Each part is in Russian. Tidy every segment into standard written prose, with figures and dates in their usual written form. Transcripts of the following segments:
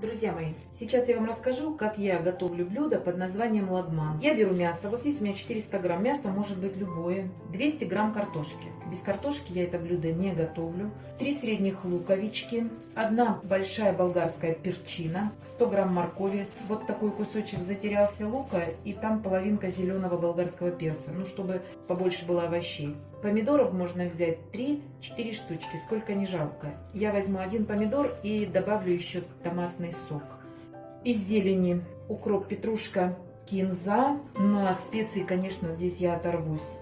Друзья мои, сейчас я вам расскажу, как я готовлю блюдо под названием лагман. Я беру мясо, вот здесь у меня 400 грамм мяса, может быть любое, 200 грамм картошки. Без картошки я это блюдо не готовлю. 3 средних луковички, 1 большая болгарская перчина, 100 грамм моркови, вот такой кусочек затерялся лука и там половинка зеленого болгарского перца, ну чтобы побольше было овощей. Помидоров можно взять 3-4 штучки, сколько не жалко. Я возьму 1 помидор и добавлю еще томатный сок. Из зелени укроп, петрушка, кинза. Ну а специй, конечно, здесь я оторвусь.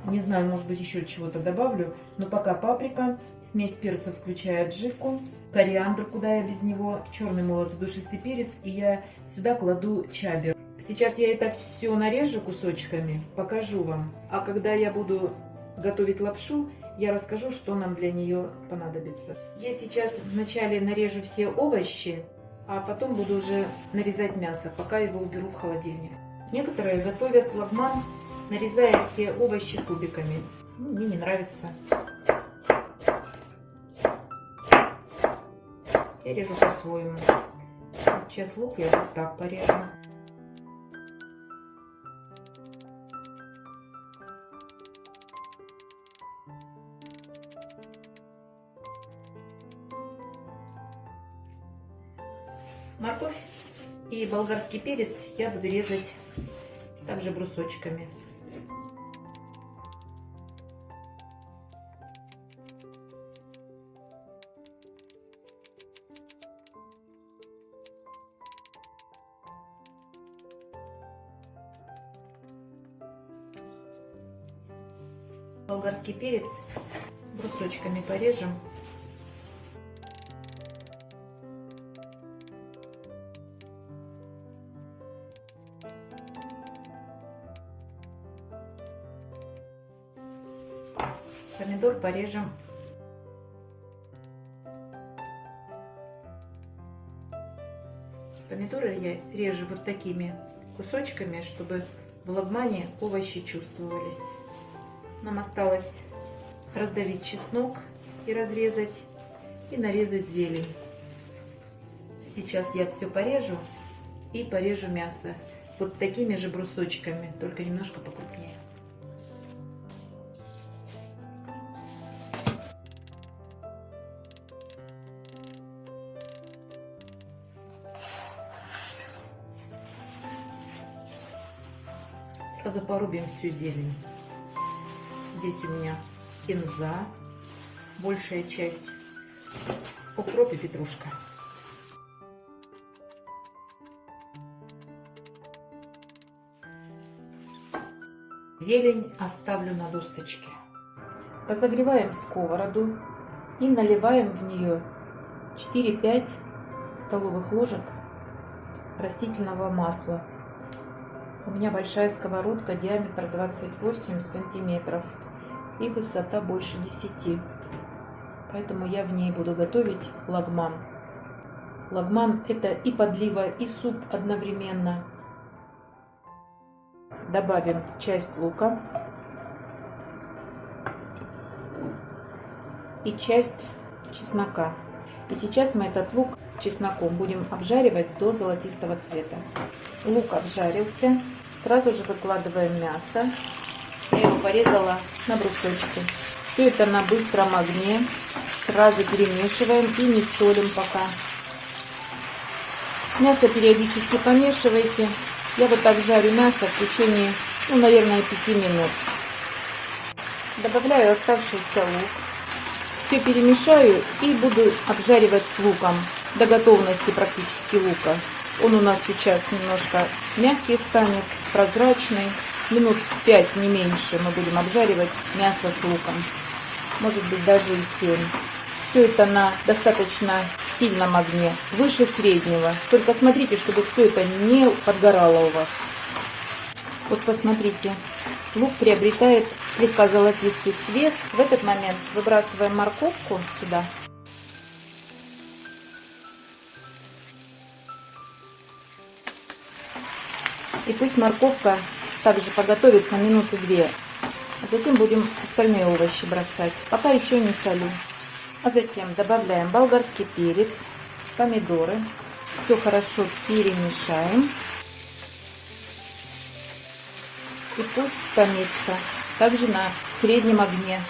Не знаю, может быть еще чего-то добавлю. Но пока паприка, смесь перцев, включая аджику, кориандр, куда я без него, черный молотый душистый перец. И я сюда кладу чабер. Сейчас я это все нарежу кусочками, покажу вам. А когда я буду готовить лапшу, я расскажу, что нам для нее понадобится. Я сейчас вначале нарежу все овощи, а потом буду уже нарезать мясо, пока его уберу в холодильник. Некоторые готовят лагман, нарезая все овощи кубиками. Мне не нравится. Я режу по-своему. Сейчас лук я вот так порежу. Морковь и болгарский перец я буду резать также брусочками. Болгарский перец брусочками порежем. Помидор порежем. Помидоры я режу вот такими кусочками, чтобы в лагмане овощи чувствовались. Нам осталось раздавить чеснок и разрезать, и нарезать зелень. Сейчас я все порежу и порежу мясо вот такими же брусочками, только немножко покрупнее. Сразу порубим всю зелень. Здесь у меня кинза, большая часть, укроп и петрушка. Зелень оставлю на досточке. Разогреваем сковороду и наливаем в нее 4-5 столовых ложек растительного масла. У меня большая сковородка, диаметр 28 сантиметров и высота больше 10. Поэтому я в ней буду готовить лагман. Лагман — это и подлива, и суп одновременно. Добавим часть лука и часть чеснока. И сейчас мы этот лук с чесноком будем обжаривать до золотистого цвета. Лук обжарился. Сразу же выкладываем мясо. Я его порезала на брусочки. Все это на быстром огне. Сразу перемешиваем и не солим пока. Мясо периодически помешивайте. Я вот так жарю мясо в течение, наверное, 5 минут. Добавляю оставшийся лук. Все перемешаю и буду обжаривать с луком до готовности практически лука. Он у нас сейчас немножко мягкий станет, прозрачный. Минут 5, не меньше, мы будем обжаривать мясо с луком. Может быть, даже и 7. Все это на достаточно сильном огне, выше среднего. Только смотрите, чтобы все это не подгорало у вас. Вот посмотрите, лук приобретает слегка золотистый цвет. В этот момент выбрасываем морковку сюда. И пусть морковка также подготовится минуты 2. А затем будем остальные овощи бросать. Пока еще не солю. А затем добавляем болгарский перец, помидоры, Все хорошо перемешаем. И пусть томится. Также на среднем огне.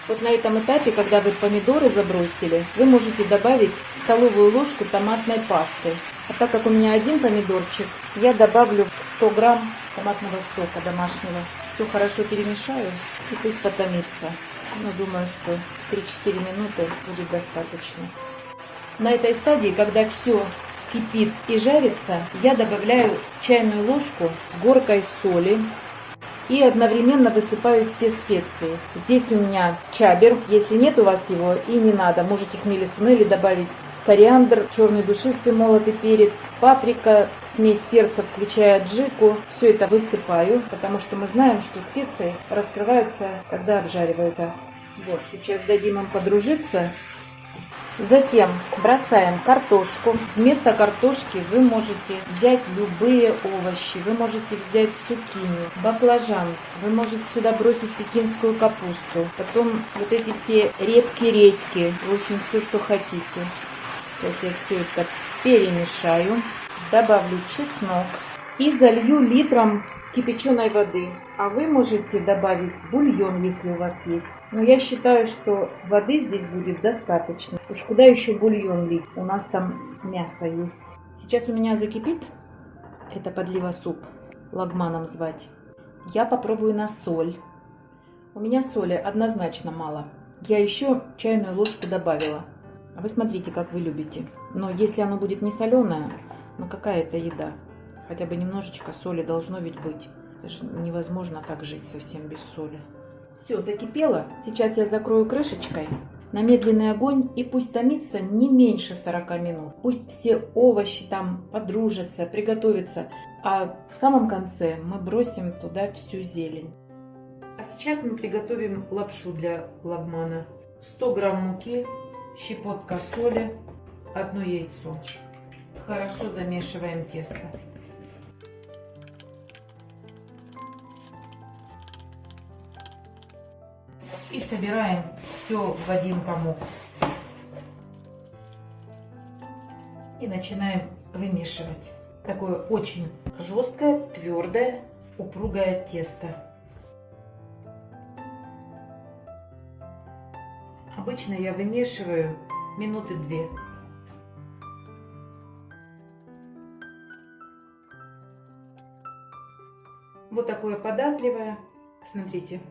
Вот на этом этапе, когда вы помидоры забросили, вы можете добавить столовую ложку томатной пасты. А так как у меня один помидорчик, я добавлю 100 грамм томатного сока домашнего. Все хорошо перемешаю и пусть потомится. Но думаю, что 3-4 минуты будет достаточно. На этой стадии, когда все кипит и жарится, я добавляю чайную ложку с горкой соли. И одновременно высыпаю все специи. Здесь у меня чабер. Если нет у вас его и не надо, можете хмели сунели добавить. Кориандр, черный душистый молотый перец, паприка, смесь перцев, включая аджику. Все это высыпаю, потому что мы знаем, что специи раскрываются, когда обжариваются. Вот, сейчас дадим им подружиться. Затем бросаем картошку. Вместо картошки вы можете взять любые овощи. Вы можете взять цукини, баклажан. Вы можете сюда бросить пекинскую капусту. Потом вот эти все репки, редьки. В общем, все, что хотите. Сейчас я все это перемешаю. Добавлю чеснок. И залью литром кипяченой воды. А вы можете добавить бульон, если у вас есть. Но я считаю, что воды здесь будет достаточно. Уж куда еще бульон лить? У нас там мясо есть. Сейчас у меня закипит. Это подлива суп. Лагманом звать. Я попробую на соль. У меня соли однозначно мало. Я еще чайную ложку добавила. А вы смотрите, как вы любите. Но если оно будет не соленое, ну какая это еда? Хотя бы немножечко соли должно ведь быть. Это же невозможно так жить совсем без соли. Все, закипело. Сейчас я закрою крышечкой на медленный огонь и пусть томится не меньше 40 минут. Пусть все овощи там подружатся, приготовятся. А в самом конце мы бросим туда всю зелень. А сейчас мы приготовим лапшу для лагмана. 100 грамм муки, щепотка соли, 1 яйцо. Хорошо замешиваем тесто. И собираем все в один комок. И начинаем вымешивать. Такое очень жесткое, твердое, упругое тесто. Обычно я вымешиваю минуты 2. Вот такое податливое. Смотрите,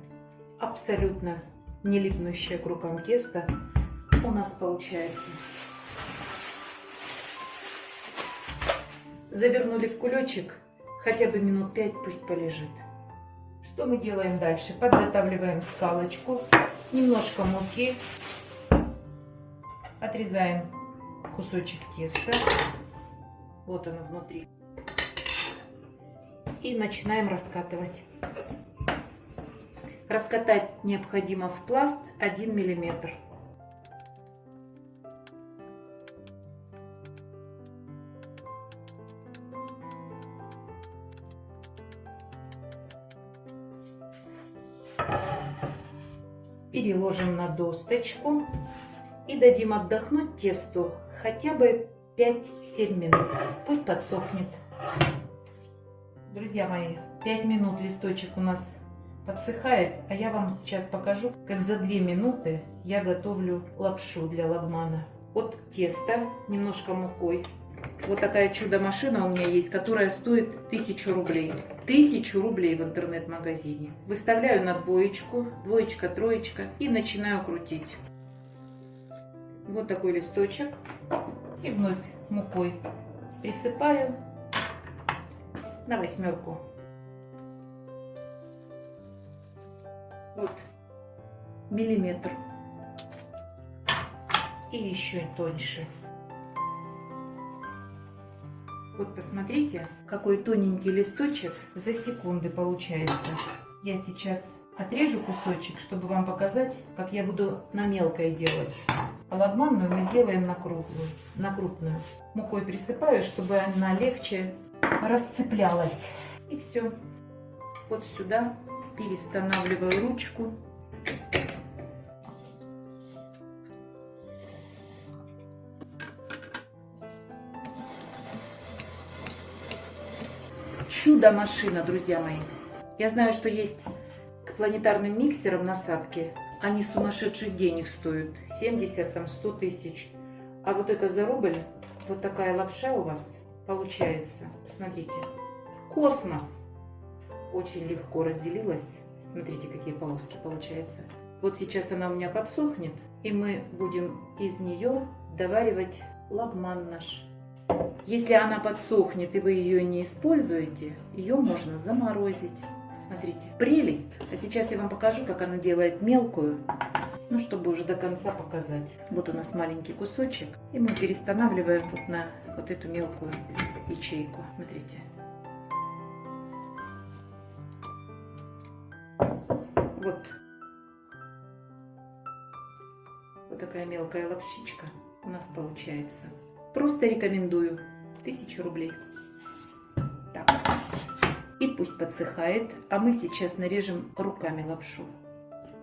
абсолютно не липнущее к рукам тесто у нас получается. Завернули в кулечек, хотя бы минут 5 пусть полежит. Что мы делаем дальше? Подготавливаем скалочку, немножко муки, отрезаем кусочек теста, вот оно внутри, и начинаем раскатывать. Раскатать необходимо в пласт 1 миллиметр. Переложим на досточку и дадим отдохнуть тесту хотя бы 5-7 минут. Пусть подсохнет. Друзья мои, 5 минут листочек у нас подсыхает, а я вам сейчас покажу, как за 2 минуты я готовлю лапшу для лагмана. От теста, немножко мукой. Вот такая чудо-машина у меня есть, которая стоит 1000 рублей. 1000 рублей в интернет-магазине. Выставляю на двоечку, двоечка, троечка и начинаю крутить. Вот такой листочек. И вновь мукой присыпаю на 8. Вот миллиметр. И еще тоньше. Вот посмотрите, какой тоненький листочек за секунды получается. Я сейчас отрежу кусочек, чтобы вам показать, как я буду на мелкое делать. А лагманную мы сделаем на круглую, на крупную. Мукой присыпаю, чтобы она легче расцеплялась. И все. Вот сюда перестанавливаю ручку. чудо-машина, друзья мои. Я знаю, что есть к планетарным миксерам насадки. Они сумасшедших денег стоят. 70, там, 100 тысяч. А вот это за рубль, вот такая лапша у вас получается. Смотрите. Космос. Очень легко разделилась. Смотрите, какие полоски получается. Вот сейчас она у меня подсохнет. И мы будем из нее доваривать лагман наш. Если она подсохнет и вы ее не используете, ее можно заморозить. Смотрите, прелесть. А сейчас я вам покажу, как она делает мелкую. Ну, чтобы уже до конца показать. Вот у нас маленький кусочек. И мы перестанавливаем вот на вот эту мелкую ячейку. Смотрите. Вот. Вот такая мелкая лапшичка у нас получается. Просто рекомендую. 1000 рублей. Так. И пусть подсыхает. А мы сейчас нарежем руками лапшу.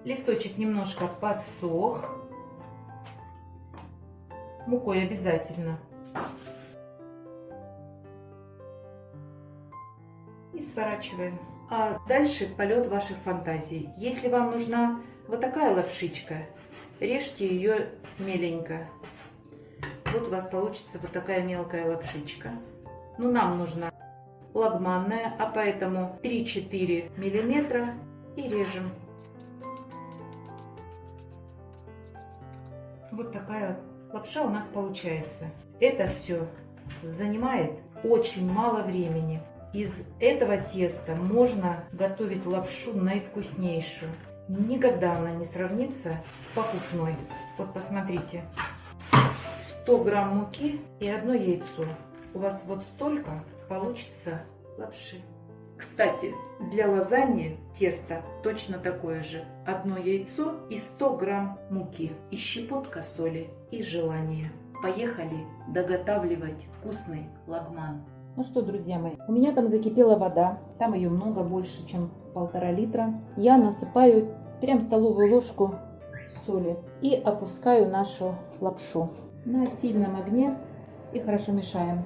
Листочек немножко подсох. Мукой обязательно. И сворачиваем. А дальше полет ваших фантазий. Если вам нужна вот такая лапшичка, режьте ее меленько. Вот у вас получится вот такая мелкая лапшичка. Но нам нужна лагманная, а поэтому 3-4 миллиметра и режем. Вот такая лапша у нас получается. Это все занимает очень мало времени. Из этого теста можно готовить лапшу наивкуснейшую. Никогда она не сравнится с покупной. Вот посмотрите. 100 грамм муки и одно яйцо. У вас вот столько получится лапши. Кстати, для лазаньи тесто точно такое же. Одно яйцо и 100 грамм муки. И щепотка соли и желание. Поехали доготавливать вкусный лагман. Ну что, друзья мои, у меня там закипела вода. Там ее много, больше, чем 1,5 литра. Я насыпаю прям столовую ложку соли и опускаю нашу лапшу на сильном огне и хорошо мешаем.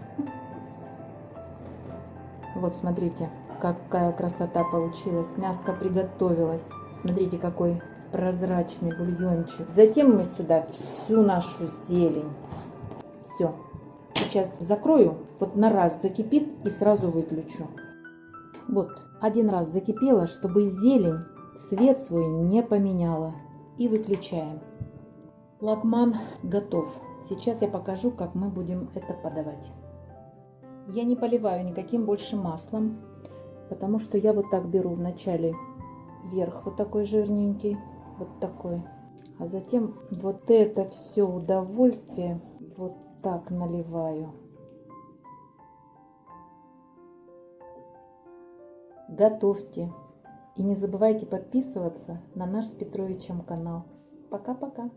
Вот смотрите, какая красота получилась. Мяско приготовилось. Смотрите, какой прозрачный бульончик. Затем мы сюда всю нашу зелень. Все. Сейчас закрою. Вот на раз закипит и сразу выключу. Вот. Один раз закипела, чтобы зелень цвет свой не поменяла. И выключаем. Лагман готов. Сейчас я покажу, как мы будем это подавать. Я не поливаю никаким больше маслом, потому что я вот так беру вначале верх вот такой жирненький, вот такой, а затем вот это все удовольствие вот так наливаю. Готовьте и не забывайте подписываться на наш с Петровичем канал. Пока-пока.